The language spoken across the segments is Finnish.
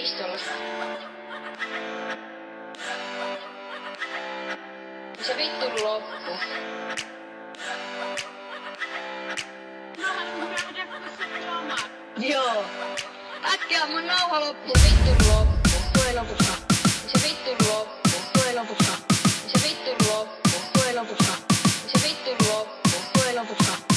pistola. Se vittu loppu. Joo. Äkkiä mun nauha loppu. Se vittu loppu. Tule lopussa. Se vittu loppu. Tule lopussa. Se vittu loppu. Tule lopussa. Se vittu loppu. Tule lopussa.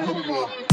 Boy,